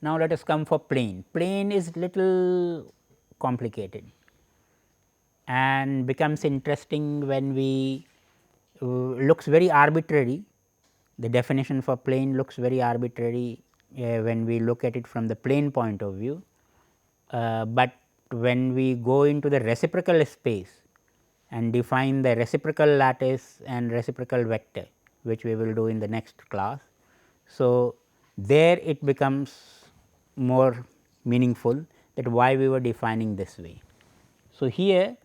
Now, let us come for plane. Plane is little complicated and becomes interesting when we looks very arbitrary. The definition for plane looks very arbitrary when we look at it from the plane point of view, but when we go into the reciprocal space and define the reciprocal lattice and reciprocal vector, which we will do in the next class. So, there it becomes more meaningful that why we were defining this way. So, here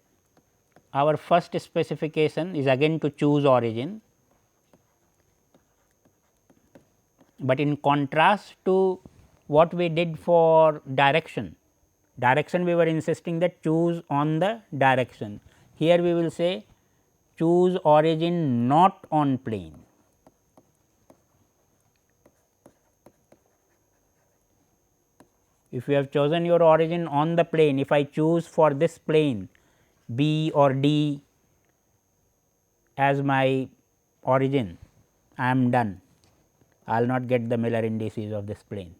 our first specification is again to choose origin, but in contrast to what we did for direction. Direction we were insisting that choose on the direction. Here we will say choose origin not on plane. If you have chosen your origin on the plane, if I choose for this plane B or D as my origin, I am done. I will not get the Miller indices of this plane.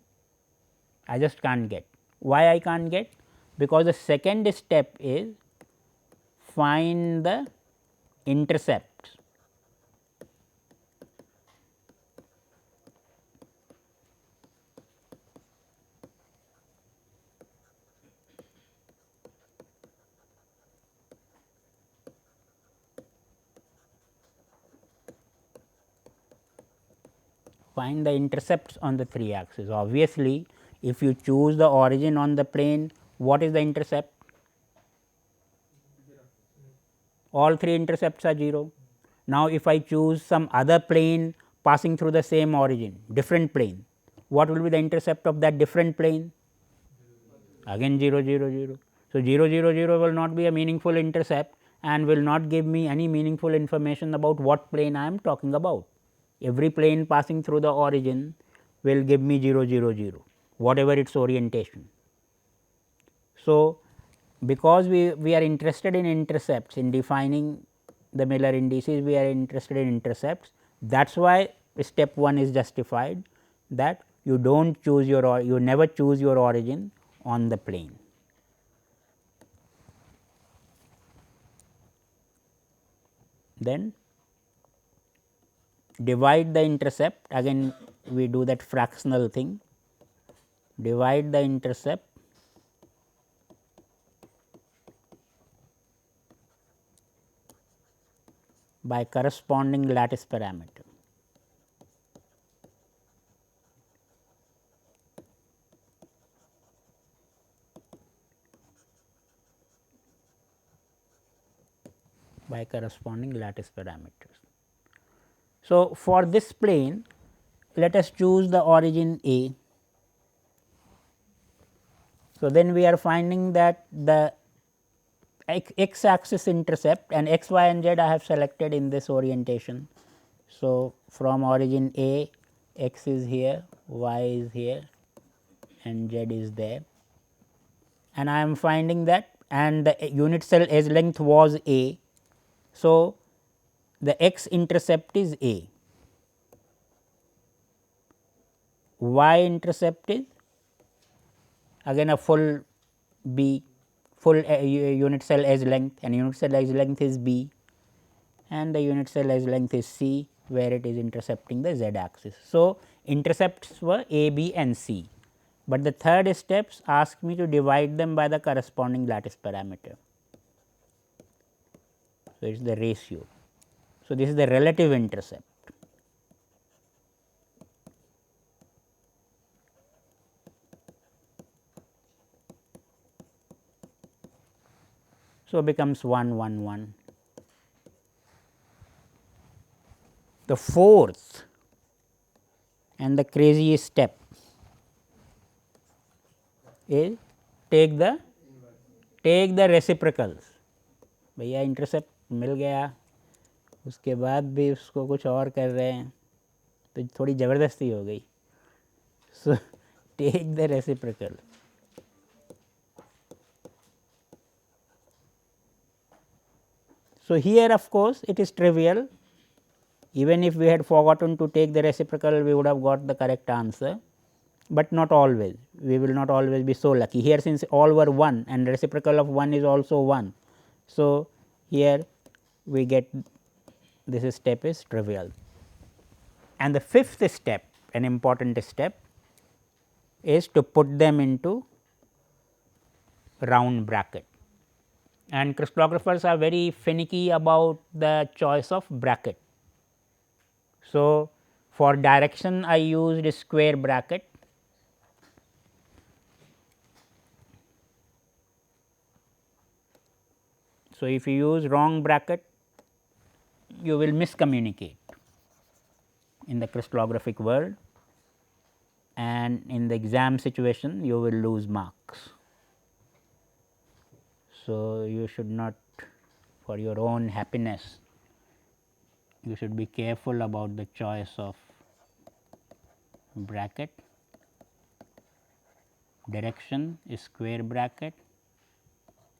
I just can't get. Why I can't get? Because the second step is find the intercepts. Find the intercepts on the 3 axis. Obviously, if you choose the origin on the plane, what is the intercept? All 3 intercepts are 0. Now, if I choose some other plane passing through the same origin, different plane, what will be the intercept of that different plane? Again 0, 0, 0. So, 0, 0, 0 will not be a meaningful intercept and will not give me any meaningful information about what plane I am talking about. Every plane passing through the origin will give me 0, 0, 0, whatever its orientation. So, because we are interested in intercepts, in defining the Miller indices, we are interested in intercepts. That is why step 1 is justified, that you do not choose your, you never choose your origin on the plane. Then divide the intercept, again we do that fractional thing, divide the intercept by corresponding lattice parameter. By corresponding lattice parameters. So, for this plane, let us choose the origin A. So, then we are finding that the x axis intercept and x, y and z I have selected in this orientation. So, from origin A, x is here, y is here and z is there, and I am finding that, and the unit cell edge length was A. So, the x intercept is A, y intercept is again a full B, full unit cell edge length, and unit cell edge length is B, and the unit cell edge length is C, where it is intercepting the z axis. So, intercepts were A, B and C, but the third steps ask me to divide them by the corresponding lattice parameter. So, it is the ratio. So, this is the relative intercept. So, becomes 1, 1, 1. The fourth and the craziest step is take the reciprocals. भैया intercept मिल गया, उसके बाद भी उसको कुछ और कर रहे हैं तो थोड़ी ज़बरदस्ती हो गई. So, take the reciprocal. So, here of course, it is trivial. Even if we had forgotten to take the reciprocal, we would have got the correct answer. but not always. We will not always be so lucky. Here since all were 1 and reciprocal of 1 is also 1. So, here we get this step is trivial. And the fifth step, an important step, is to put them into round bracket, and crystallographers are very finicky about the choice of bracket. So, for direction I used square bracket. So, if you use wrong bracket, you will miscommunicate in the crystallographic world, and in the exam situation you will lose marks. So, you should not, for your own happiness, you should be careful about the choice of bracket, direction is square bracket,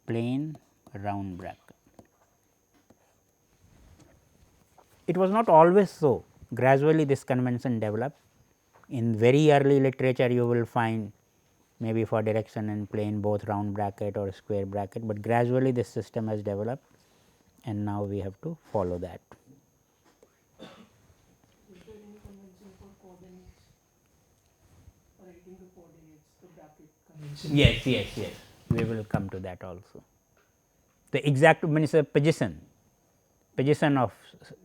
plane round bracket. It was not always so, gradually this convention developed. In very early literature you will find maybe for direction and plane both round bracket or square bracket, but gradually this system has developed and now we have to follow that. Is there any convention for coordinates? Writing the coordinates, the bracket convention? Yes, we will come to that also. The exact means a position of,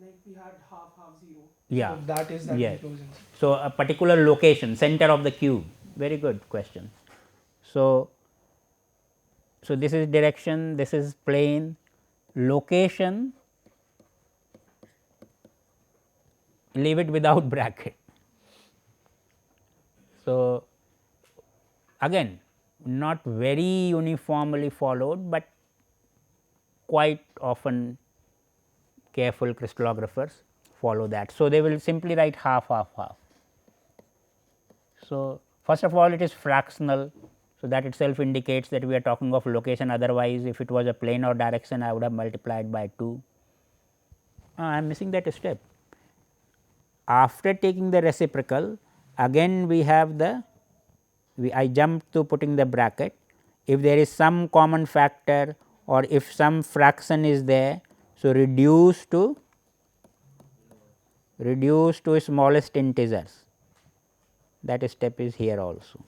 like we had half 0. yeah, So that is that yes. inclusion. So, a particular location, center of the cube, very good question. So, this is direction, this is plane, location, leave it without bracket. So, again not very uniformly followed, but quite often careful crystallographers follow that. So, they will simply write half. So, first of all it is fractional. So, that itself indicates that we are talking of location, otherwise if it was a plane or direction I would have multiplied by 2. I am missing that step. After taking the reciprocal, again we have the, I jump to putting the bracket. If there is some common factor or if some fraction is there, so reduce to smallest integers, that step is here also.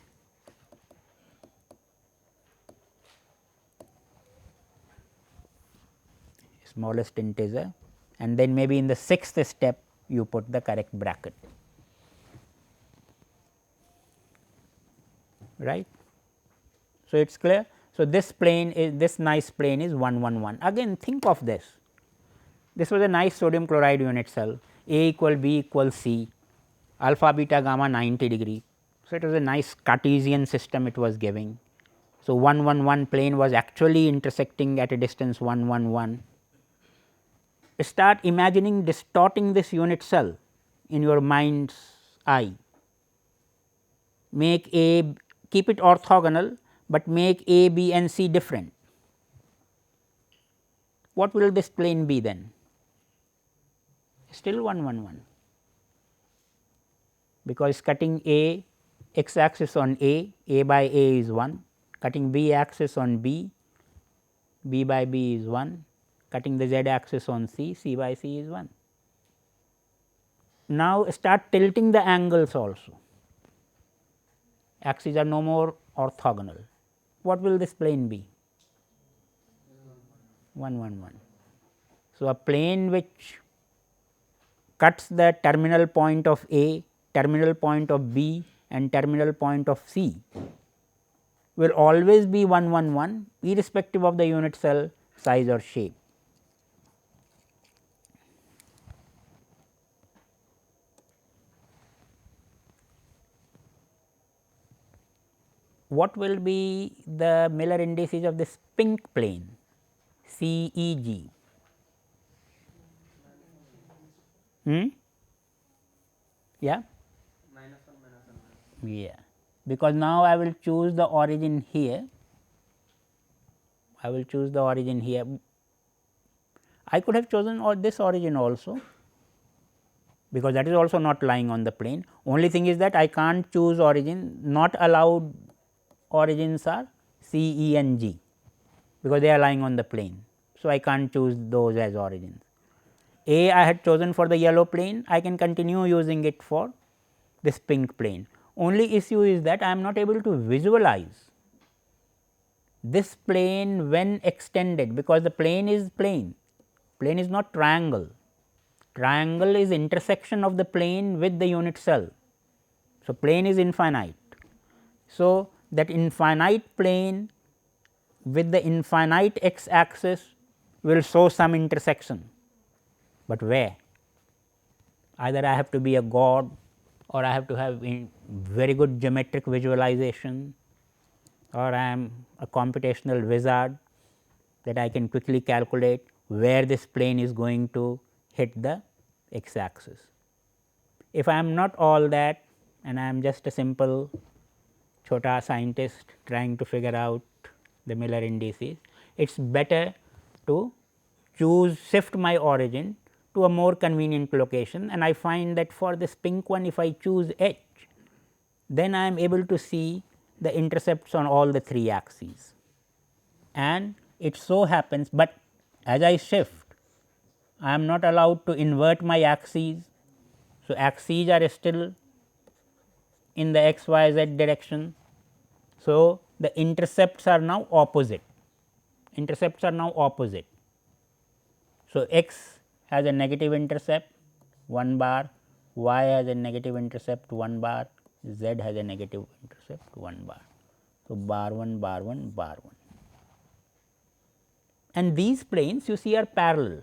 Smallest integer, and then maybe in the sixth step you put the correct bracket, right. So, it is clear. So, this plane is, this nice plane is 1 1 1. Again think of this, this was a nice sodium chloride unit cell, A equal B equal C, alpha beta gamma 90 degree. So, it was a nice Cartesian system it was giving. So, 1 1 1 plane was actually intersecting at a distance 1 1 1. Start imagining distorting this unit cell in your mind's eye, make A, keep it orthogonal, but make A, B and C different. What will this plane be then? Still 1 1 1, because cutting A, x axis on A by A is 1, cutting B axis on B by B is 1, cutting the Z axis on C by C is 1. Now, start tilting the angles also, axes are no more orthogonal. What will this plane be? 1 1 1. So, a plane which cuts the terminal point of A, terminal point of B and terminal point of C will always be 1 1 1 irrespective of the unit cell size or shape. What will be the Miller indices of this pink plane C E G? Yeah? Yeah, because now I will choose the origin here, I will choose the origin here. I could have chosen this origin also, because that is also not lying on the plane. Only thing is that I can't choose origin, not allowed origins are C, E and G, because they are lying on the plane. So, I can't choose those as origins. A I had chosen for the yellow plane, I can continue using it for this pink plane. Only issue is that I am not able to visualize this plane when extended, because the plane is plane is not triangle. Triangle is intersection of the plane with the unit cell. So, plane is infinite. So, that infinite plane with the infinite x axis will show some intersection, but where? Either I have to be a god, or I have to have very good geometric visualization, or I am a computational wizard that I can quickly calculate where this plane is going to hit the x axis. If I am not all that and I am just a simple chota scientist trying to figure out the Miller indices, it is better to shift my origin to a more convenient location, and I find that for this pink one, if I choose H, then I am able to see the intercepts on all the 3 axes. And it so happens, but as I shift, I am not allowed to invert my axes. So, axes are still in the x, y, z direction. So, the intercepts are now opposite, So, x has a negative intercept 1 bar, y has a negative intercept 1 bar, z has a negative intercept 1 bar. So, bar 1, bar 1, bar 1, and these planes you see are parallel.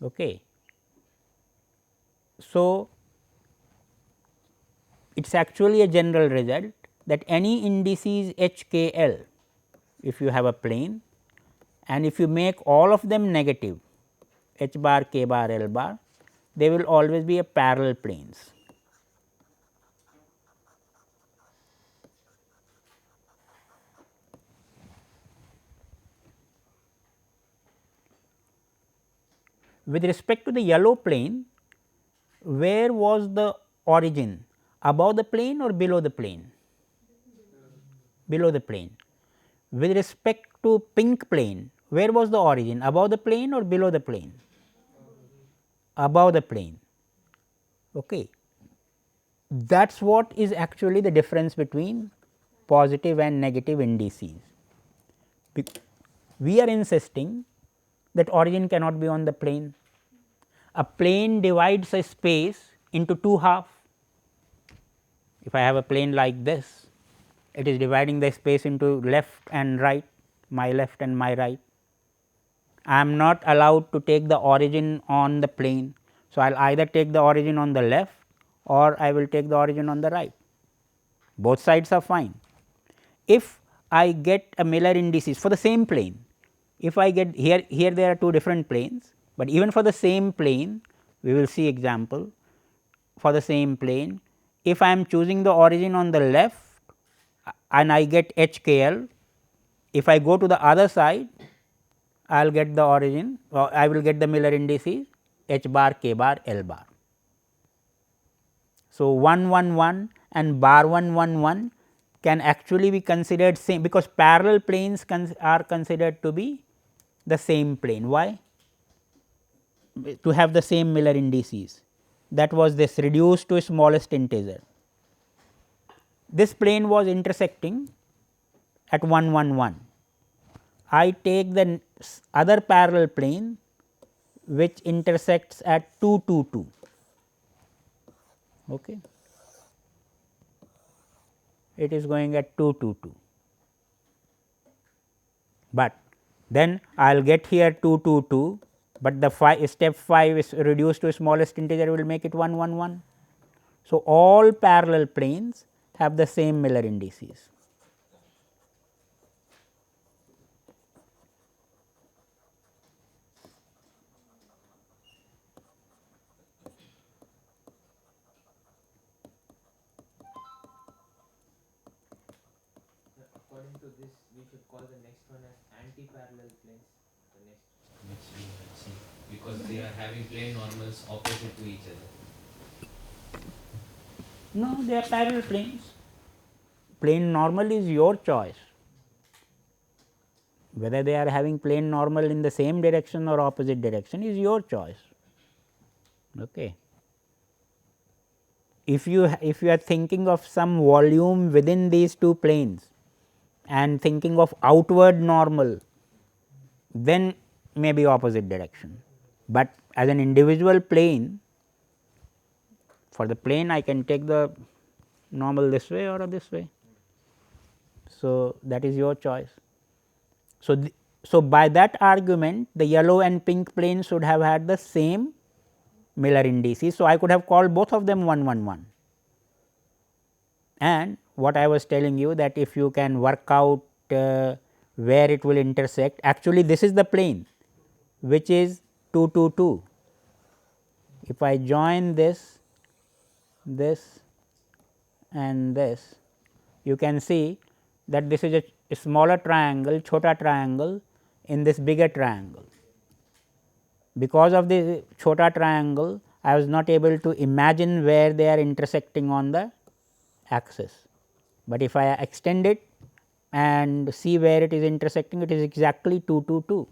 Okay. So, it is actually a general result that any indices h, k, l, if you have a plane and if you make all of them negative h bar, k bar, l bar, they will always be a parallel planes. With respect to the yellow plane, where was the origin, above the plane or below the plane? Below the plane. With respect to pink plane, where was the origin, above the plane or below the plane? Above the plane. Okay. That is what is actually the difference between positive and negative indices. We are insisting that origin cannot be on the plane. A plane divides a space into 2 halves. If I have a plane like this, it is dividing the space into left and right, my left and my right. I am not allowed to take the origin on the plane. So, I will either take the origin on the left or I will take the origin on the right, both sides are fine. If I get a Miller indices for the same plane, if I get here there are 2 different planes, but even for the same plane we will see example for the same plane. If I am choosing the origin on the left and I get h k l, if I go to the other side I will get the origin, or I will get the Miller indices h bar, k bar, l bar. So, 1 1 1 and bar 1 1 1 can actually be considered same, because parallel planes are considered to be the same plane. Why? To have the same Miller indices, that was this reduced to smallest integer. This plane was intersecting at 1 1 1. I take the other parallel plane which intersects at 2 2 2. Okay. It is going at 2 2 2, but then I will get here 2 2 2, but the step 5 is reduced to smallest integer will make it 1 1 1. So, all parallel planes have the same Miller indices. According to this, we should call the next one as anti-parallel planes. The next. Which we will see. because they are having plane normals opposite to each other. No, they are parallel planes. Plane normal is your choice, whether they are having plane normal in the same direction or opposite direction is your choice. Okay. If you are thinking of some volume within these two planes and thinking of outward normal, then maybe opposite direction, but as an individual plane, for the plane I can take the normal this way or this way. So, that is your choice. So, so by that argument the yellow and pink planes should have had the same Miller indices. So, I could have called both of them 1 1 1, and what I was telling you that if you can work out where it will intersect, actually this is the plane which is 2 2 2. If I join this and this, you can see that this is a smaller triangle, chota triangle in this bigger triangle. Because of the chota triangle, I was not able to imagine where they are intersecting on the axis, but if I extend it and see where it is intersecting, it is exactly 2 2 2.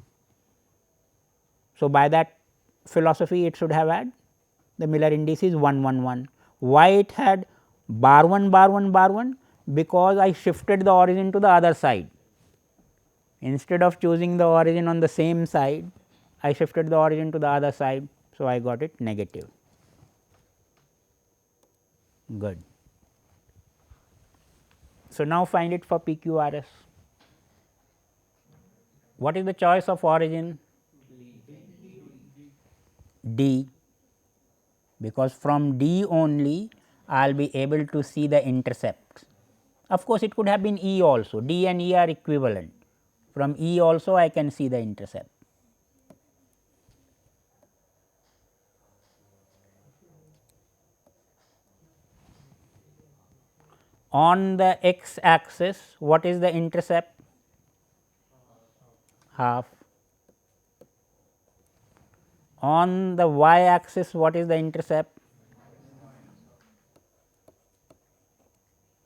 So, by that philosophy it should have had the Miller indices 1 1 1. Why it had bar 1 bar 1 bar 1? Because I shifted the origin to the other side. Instead of choosing the origin on the same side, I shifted the origin to the other side. So, I got it negative. Good. So, now find it for PQRS. What is the choice of origin? D, because from D only I will be able to see the intercepts. Of course, it could have been E also, D and E are equivalent. From E also I can see the intercept. On the x axis, what is the intercept? Half. On the y axis, what is the intercept?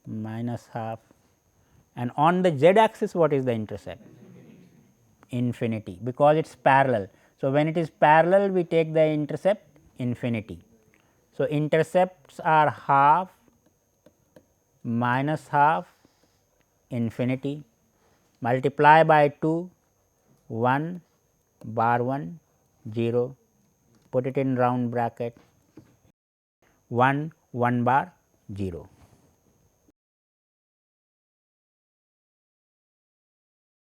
Minus half. And on the z axis, what is the intercept? Infinity, because it is parallel. So, when it is parallel, we take the intercept infinity. So, intercepts are half, minus half, infinity, multiply by 2, 1, bar 1, 0, put it in round bracket, 1, 1 bar, 0.